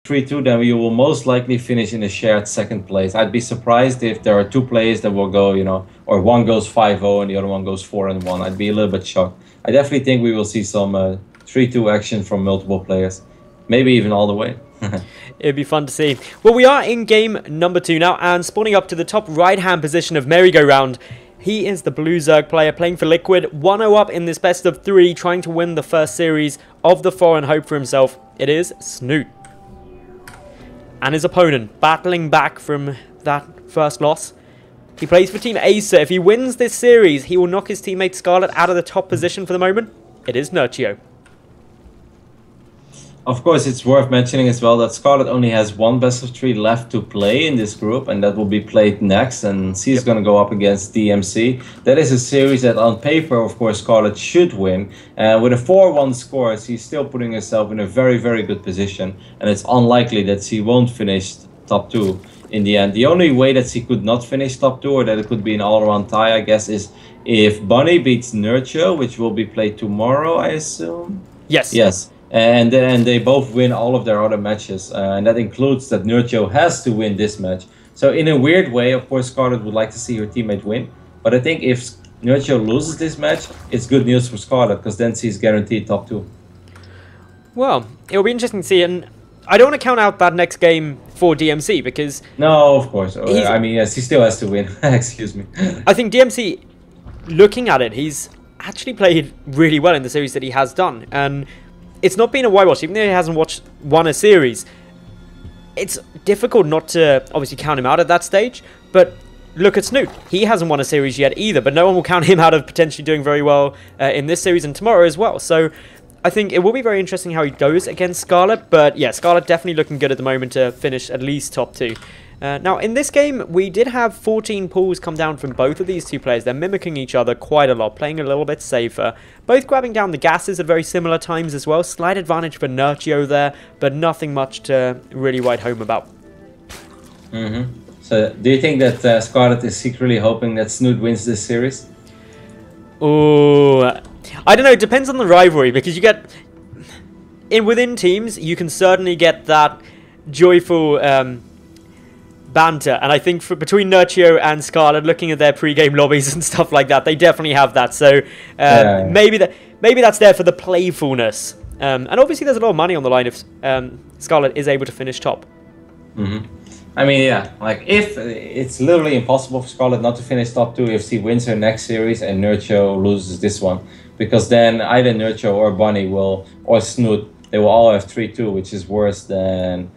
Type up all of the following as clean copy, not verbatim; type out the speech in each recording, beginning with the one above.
3-2, then you will most likely finish in a shared second place. I'd be surprised if there are two players that will go, you know, or one goes 5-0 and the other one goes 4-1. I'd be a little bit shocked. I definitely think we will see some 3-2 action from multiple players, maybe even all the way. It'd be fun to see. Well, we are in game number 2 now, and spawning up to the top right-hand position of merry-go-round. He is the blue Zerg player playing for Liquid, 1-0 up in this best of 3, trying to win the first series of the foreign hope for himself. It is Snute. And his opponent battling back from that first loss. He plays for Team Acer. If he wins this series, he will knock his teammate Scarlet out of the top position for the moment. It is Nerchio. Of course, it's worth mentioning as well that Scarlet only has one best of 3 left to play in this group, and that will be played next, and she's going to go up against DMC. That is a series that on paper, of course, Scarlet should win. With a 4-1 score, she's still putting herself in a very, very good position, and it's unlikely that she won't finish top 2 in the end. The only way that she could not finish top 2, or that it could be an all-around tie, I guess, is if Bunny beats Nerchio, which will be played tomorrow, I assume? Yes. Yes. And then they both win all of their other matches, and that includes that Nerchio has to win this match. So in a weird way, of course, Scarlet would like to see her teammate win, but I think if Nerchio loses this match, it's good news for Scarlet, because then she's guaranteed top 2. Well, it'll be interesting to see, and I don't want to count out that next game for DMC, because... No, of course. I mean, yes, he still has to win. Excuse me. I think DMC, looking at it, he's actually played really well in the series that he has done, and... It's not been a whitewash, even though he hasn't won a series. It's difficult not to obviously count him out at that stage, but look at Snute. He hasn't won a series yet either, but no one will count him out of potentially doing very well in this series and tomorrow as well. So I think it will be very interesting how he goes against Scarlet, but yeah, Scarlet definitely looking good at the moment to finish at least top 2. Now, in this game, we did have 14 pulls come down from both of these two players. They're mimicking each other quite a lot, playing a little bit safer. Both grabbing down the gases at very similar times as well. Slight advantage for Nerchio there, but nothing much to really write home about. So, do you think that Scarlet is secretly hoping that Snute wins this series? Oh, I don't know. It depends on the rivalry, because you get... within teams, you can certainly get that joyful... banter, and I think between Nerchio and Scarlet, looking at their pre-game lobbies and stuff like that, they definitely have that. So maybe that's there for the playfulness. And obviously, there's a lot of money on the line if Scarlet is able to finish top. I mean, yeah, like if it's literally impossible for Scarlet not to finish top 2 if she wins her next series and Nerchio loses this one, because then either Nerchio or Bunny or Snute, they will all have 3-2, which is worse than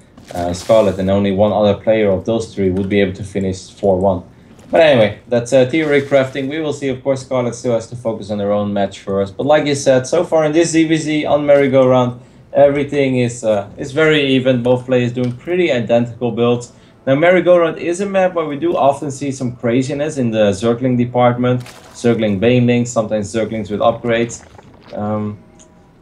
Scarlet, and only one other player of those 3 would be able to finish 4-1. But anyway, that's theory crafting. We will see. Of course, Scarlet still has to focus on their own match first. But like you said, so far in this ZvZ on merry-go-round, everything is very even. Both players doing pretty identical builds. Now, merry-go-round is a map where we do often see some craziness in the Zergling department. Zergling banelings, sometimes Zerglings with upgrades. I'm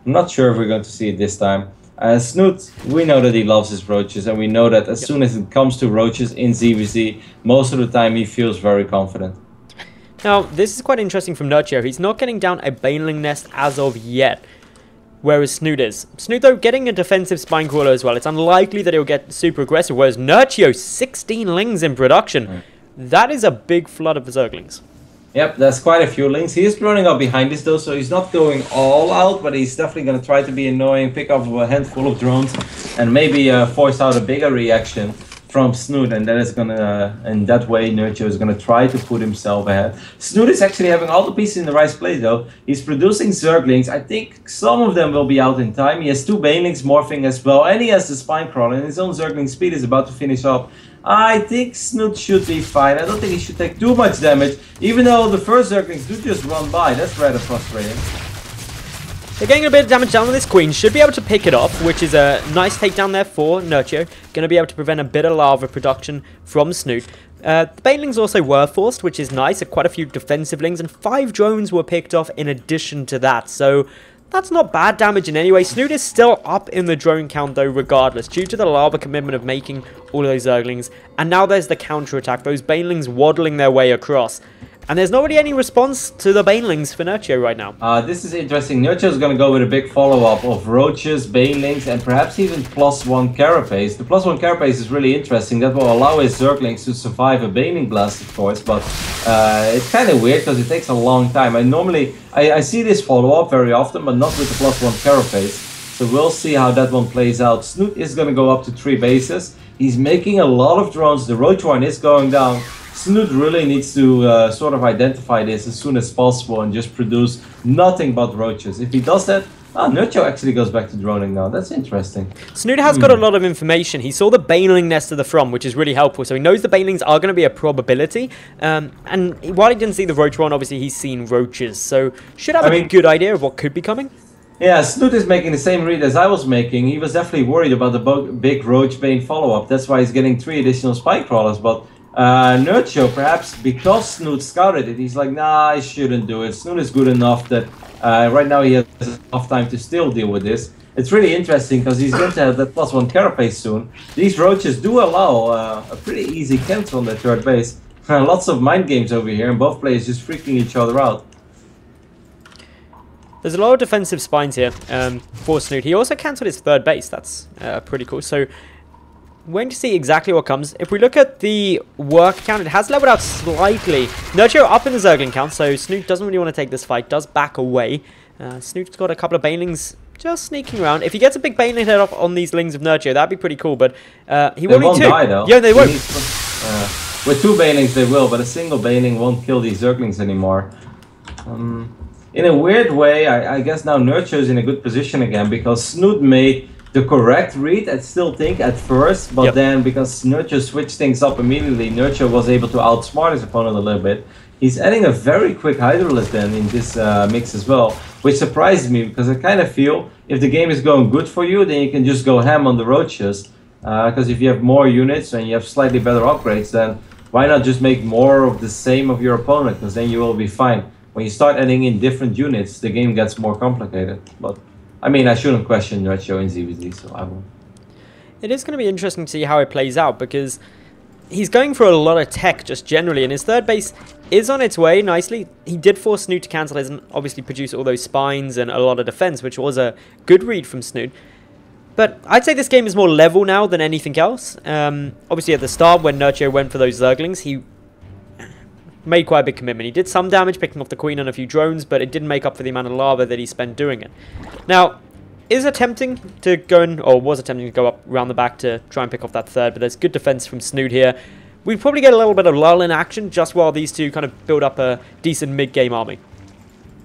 not sure if we're going to see it this time. Snute, we know that he loves his roaches, and we know that as soon as it comes to roaches in ZvZ, most of the time he feels very confident. Now, this is quite interesting from Nerchio. He's not getting down a baneling nest as of yet, whereas Snute is. Snute, though, getting a defensive spine crawler as well. It's unlikely that he'll get super aggressive, whereas Nerchio, 16 lings in production. That is a big flood of the Zerglings. Yep, that's quite a few links. He is running up behind this though, so he's not going all out, but he's definitely going to try to be annoying, pick up a handful of drones, and maybe force out a bigger reaction from Snute, and that is gonna, in that way, Nerchio is gonna try to put himself ahead. Snute is actually having all the pieces in the right place though. He's producing Zerglings. I think some of them will be out in time. He has 2 banelings morphing as well, and he has the spine crawler, and his own Zergling speed is about to finish up. I think Snute should be fine. I don't think he should take too much damage, even though the first Zerglings do just run by. That's rather frustrating. They're getting a bit of damage down on this Queen. Should be able to pick it off, which is a nice takedown there for Nerchio. Going to be able to prevent a bit of lava production from Snute. The banelings also were forced, which is nice. Quite a few defensive lings, and 5 drones were picked off in addition to that. So that's not bad damage in any way. Snute is still up in the drone count though regardless, due to the lava commitment of making all of those Zerglings. And now there's the counter attack, those banelings waddling their way across. And there's not really any response to the Banelings for Nerchio right now. This is interesting. Nerchio is going to go with a big follow-up of Roaches, Banelings, and perhaps even +1 Carapace. The +1 Carapace is really interesting. That will allow his Zerglings to survive a Baneling Blast, of course, but it's kind of weird because it takes a long time. I see this follow-up very often, but not with the +1 Carapace. So we'll see how that one plays out. Snute is going to go up to 3 bases. He's making a lot of drones. The Roach one is going down. Snute really needs to sort of identify this as soon as possible and just produce nothing but roaches. If he does that, Nerchio actually goes back to droning now. That's interesting. Snute has got a lot of information. He saw the Baneling nest to the front, which is really helpful. So he knows the Banelings are going to be a probability. And while he didn't see the Roach one, obviously he's seen roaches. So should have a good idea of what could be coming. Yeah, Snute is making the same read as I was making. He was definitely worried about the big Roach Bane follow-up. That's why he's getting 3 additional Spine Crawlers. But Nerchio, perhaps because Snute scouted it, he's like, nah, I shouldn't do it. Snute is good enough that right now he has enough time to still deal with this. It's really interesting because he's going to have that +1 Carapace soon. These Roaches do allow a pretty easy cancel on the 3rd base. Lots of mind games over here, and both players just freaking each other out. There's a lot of defensive spines here for Snute. He also cancelled his 3rd base. That's pretty cool. So we're going to see exactly what comes. If we look at the work count, it has leveled out slightly. Nerchio up in the Zergling count, so Snute doesn't really want to take this fight. Does back away. Snute's got a couple of Banelings just sneaking around. If he gets a big Baneling head off on these Lings of Nerchio, that'd be pretty cool. But he will need 2. Die, though. Yeah, they won't. With 2 Banelings they will, but a single Baneling won't kill these Zerglings anymore. In a weird way, I guess now Nerchio is in a good position again because Snute made the correct read, I still think, at first, but then because Nerchio switched things up immediately, Nerchio was able to outsmart his opponent a little bit. He's adding a very quick Hydralisk then in this mix as well, which surprises me because I kind of feel if the game is going good for you, then you can just go ham on the Roaches. Because if you have more units and you have slightly better upgrades, then why not just make more of the same of your opponent, because then you will be fine. When you start adding in different units, the game gets more complicated. But I mean, I shouldn't question Nerchio in ZvZ, so I won't. It is going to be interesting to see how it plays out because he's going for a lot of tech just generally, and his 3rd base is on its way nicely. He did force Snute to cancel his and obviously produce all those spines and a lot of defense, which was a good read from Snute. But I'd say this game is more level now than anything else. Obviously at the start when Nerchio went for those Zerglings, he made quite a big commitment. He did some damage picking off the Queen and a few drones, but it didn't make up for the amount of lava that he spent doing it. Now, is attempting to go in, or was attempting to go up around the back to try and pick off that 3rd, but there's good defense from Snute here. We probably get a little bit of lull in action just while these two kind of build up a decent mid-game army.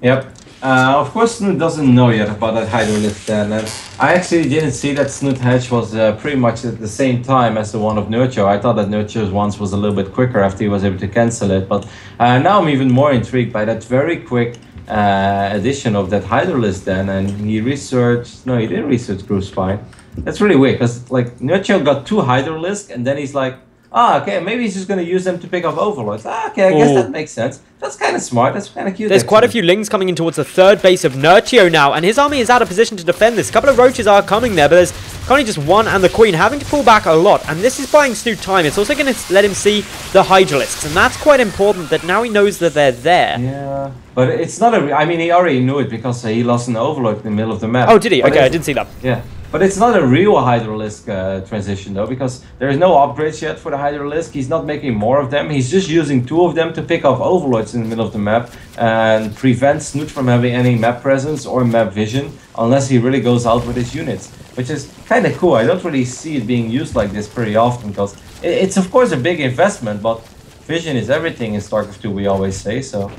Yep. Of course, Snute doesn't know yet about that Hydralisk then. And I actually didn't see that Snute hatch was pretty much at the same time as the one of Nerchio. I thought that Nerchio's once was a little bit quicker after he was able to cancel it. But now I'm even more intrigued by that very quick addition of that Hydralisk then. And he researched... No, he didn't research Groove Spine. That's really weird because like Nerchio got 2 Hydralisk and then he's like, okay, maybe he's just going to use them to pick off Overlords. Okay, I guess that makes sense. That's kind of smart. That's kind of cute. There's quite a few Lings coming in towards the 3rd base of Nerchio now, and his army is out of position to defend this. A couple of Roaches are coming there, but there's currently just 1 and the Queen having to pull back a lot, and this is buying Snute time. It's also going to let him see the Hydralisks, and that's quite important that now he knows that they're there. Yeah, but it's not a... I mean, he already knew it because he lost an Overlord in the middle of the map. Oh, did he? Okay, I didn't see that. Yeah. But it's not a real Hydralisk transition though, because there is no upgrades yet for the Hydralisk. He's not making more of them. He's just using 2 of them to pick off Overlords in the middle of the map and prevent Snute from having any map presence or map vision unless he really goes out with his units, which is kind of cool. I don't really see it being used like this very often because it's of course a big investment, but vision is everything in StarCraft 2, we always say, so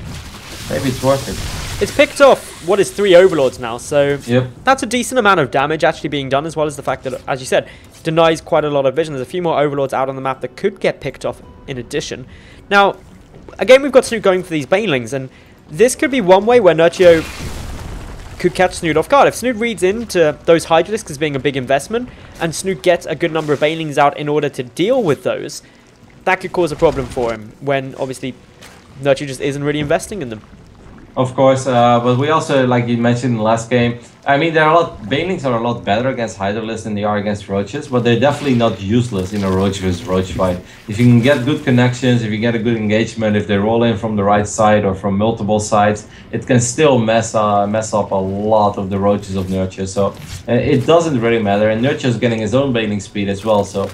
maybe it's worth it. It's picked off what is 3 Overlords now, so yep. That's a decent amount of damage actually being done, as well as the fact that, as you said, denies quite a lot of vision. There's a few more Overlords out on the map that could get picked off in addition. Now, again, we've got Snute going for these Banelings, and this could be one way where Nerchio could catch Snute off guard. If Snute reads into those Hydralisks as being a big investment, and Snute gets a good number of Banelings out in order to deal with those, that could cause a problem for him, when obviously Nerchio just isn't really investing in them. of course. But we also, like you mentioned in the last game, I mean, Banelings are a lot better against Hydralisk than they are against Roaches, but they're definitely not useless in a Roach versus Roach fight. If you can get good connections, if you get a good engagement, if they roll in from the right side or from multiple sides, it can still mess up a lot of the Roaches of Nerchio. So it doesn't really matter, and Nerchio is getting his own Baneling speed as well. So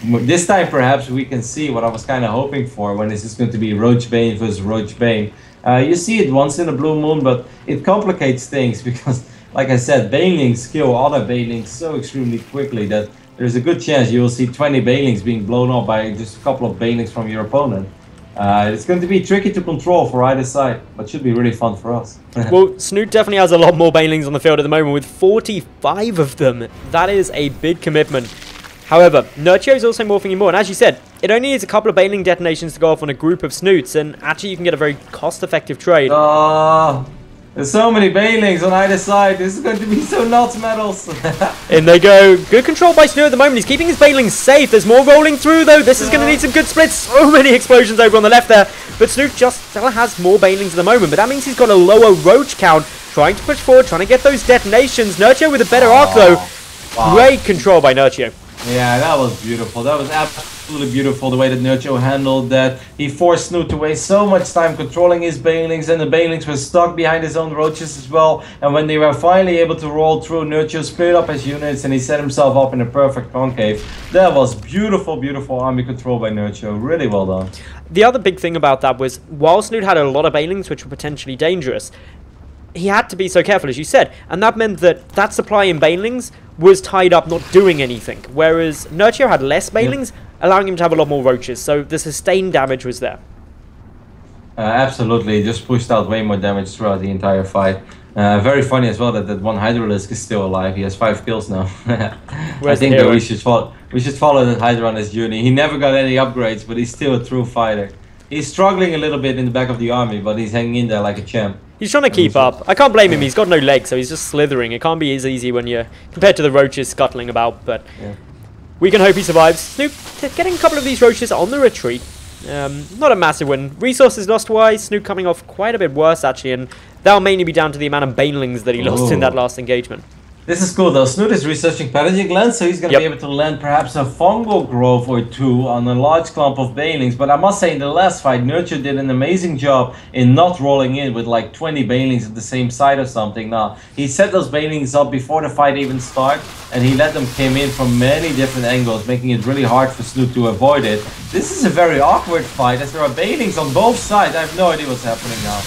this time perhaps we can see what I was kind of hoping for when this is going to be Roach Bane versus Roach Bane. You see it once in a blue moon, but it complicates things because, like I said, Banelings kill other Banelings so extremely quickly that there's a good chance you will see 20 Banelings being blown up by just a couple of Banelings from your opponent. It's going to be tricky to control for either side, but should be really fun for us. Well, Snute definitely has a lot more Banelings on the field at the moment with 45 of them. That is a big commitment. However, Nerchio is also morphing in more, and as you said, it only needs a couple of Baneling detonations to go off on a group of Snutes, and actually you can get a very cost-effective trade. There's so many Banelings on either side. This is going to be so nuts, Madals. In they go. Good control by Snute at the moment. He's keeping his Banelings safe. There's more rolling through, though. This is going to need some good splits. So many explosions over on the left there. But Snute just still has more Banelings at the moment, but that means he's got a lower Roach count. Trying to push forward, trying to get those detonations. Nerchio with a better arc, though. Wow. Great control by Nerchio. Yeah, that was beautiful. That was absolutely beautiful, the way that Nerchio handled that. He forced Snute to waste so much time controlling his Banelings, and the Banelings were stuck behind his own Roaches as well. And when they were finally able to roll through, Nerchio split up his units and he set himself up in a perfect concave. That was beautiful, beautiful army control by Nerchio. Really well done. The other big thing about that was, while Snute had a lot of Banelings which were potentially dangerous, he had to be so careful, as you said, and that meant that supply in Banelings was tied up not doing anything, whereas Nerchio had less Banelings, allowing him to have a lot more Roaches, so the sustained damage was there. Absolutely, just pushed out way more damage throughout the entire fight. Very funny as well that one Hydralisk is still alive. He has 5 kills now. I think that we should follow that Hydra on his journey. He never got any upgrades, but he's still a true fighter. He's struggling a little bit in the back of the army, but he's hanging in there like a champ. He's trying to keep up. I can't blame him. He's got no legs, so he's just slithering. It can't be as easy when you're compared to the Roaches scuttling about, but we can hope he survives. Snute getting a couple of these Roaches on the retreat. Not a massive win. Resources lost-wise, Snute coming off quite a bit worse, actually, and that'll mainly be down to the amount of Banelings that he lost in that last engagement. This is cool though. Snute is researching pathogen glands, so he's going to be able to land perhaps a fungal growth or two on a large clump of Banelings. But I must say, in the last fight, Nerchio did an amazing job in not rolling in with like 20 Banelings at the same side or something. Now, he set those Banelings up before the fight even started, and he let them come in from many different angles, making it really hard for Snute to avoid it. This is a very awkward fight, as there are Banelings on both sides. I have no idea what's happening now.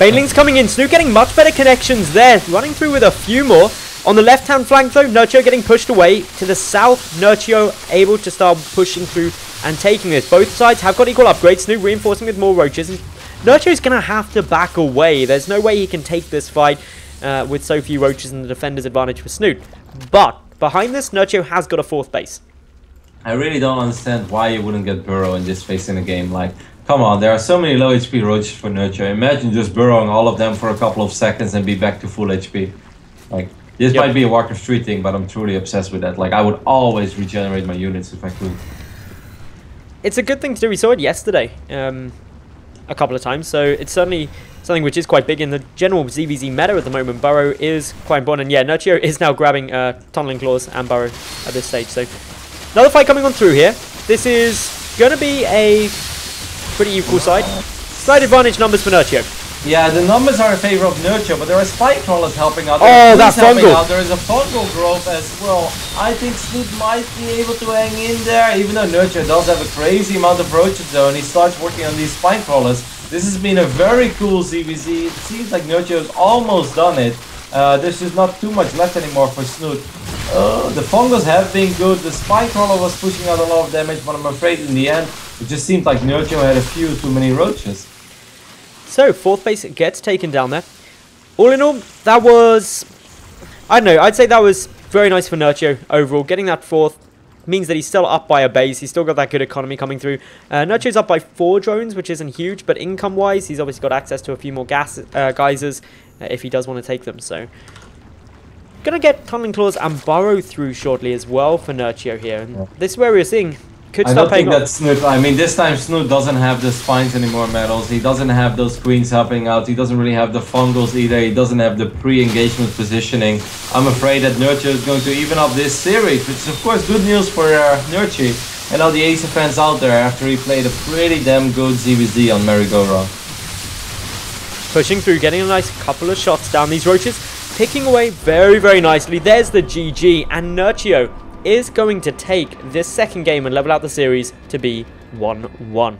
Banelings coming in. Snute getting much better connections there, running through with a few more. On the left-hand flank, though, Nerchio getting pushed away. To the south, Nerchio able to start pushing through and taking this. Both sides have got equal upgrades. Snute reinforcing with more Roaches. Nerchio's going to have to back away. There's no way he can take this fight with so few Roaches and the defender's advantage for Snute. But behind this, Nerchio has got a 4th base. I really don't understand why you wouldn't get Burrow in this phase in the game. Like, come on, there are so many low HP Roaches for Nerchio. Imagine just burrowing all of them for a couple of seconds and be back to full HP. Like, this might be a Warcraft 3 thing, but I'm truly obsessed with that. Like, I would always regenerate my units if I could. It's a good thing to do. We saw it yesterday a couple of times, so it's certainly something which is quite big in the general ZvZ meta at the moment. Burrow is quite important, and yeah, Nerchio is now grabbing Tunneling Claws and Burrow at this stage. So, another fight coming on through here. This is going to be a pretty equal side. Slight advantage numbers for Nerchio. Yeah, the numbers are in favor of Nerchio, but there are spike crawlers helping out. Oh, that fungal! There is a fungal growth as well. I think Snute might be able to hang in there, even though Nerchio does have a crazy amount of Roaches though, and he starts working on these spike crawlers. This has been a very cool ZvZ. It seems like Nerchio has almost done it. There's just not too much left anymore for Snute. The fungals have been good. The spike crawler was pushing out a lot of damage, but I'm afraid in the end, it just seemed like Nerchio had a few too many Roaches. So, 4th base gets taken down there. All in all, that was... I don't know, I'd say that was very nice for Nerchio overall. Getting that 4th means that he's still up by a base. He's still got that good economy coming through. Nerchio's up by 4 drones, which isn't huge, but income-wise, he's obviously got access to a few more geysers if he does want to take them. So, gonna get Tunneling Claws and Burrow through shortly as well for Nerchio here. And this is where we're seeing could I start don't think paying that off. Snute. I mean, this time Snute doesn't have the spines anymore, Madals. He doesn't have those queens helping out. He doesn't really have the fungals either. He doesn't have the pre-engagement positioning. I'm afraid that Nerchio is going to even up this series, which is of course good news for Nerchio and all the Ace fans out there after he played a pretty damn good ZvZ on merry-go-round. Pushing through, getting a nice couple of shots down these roaches, picking away very, very nicely. There's the GG, and Nerchio is going to take this second game and level out the series to be 1-1.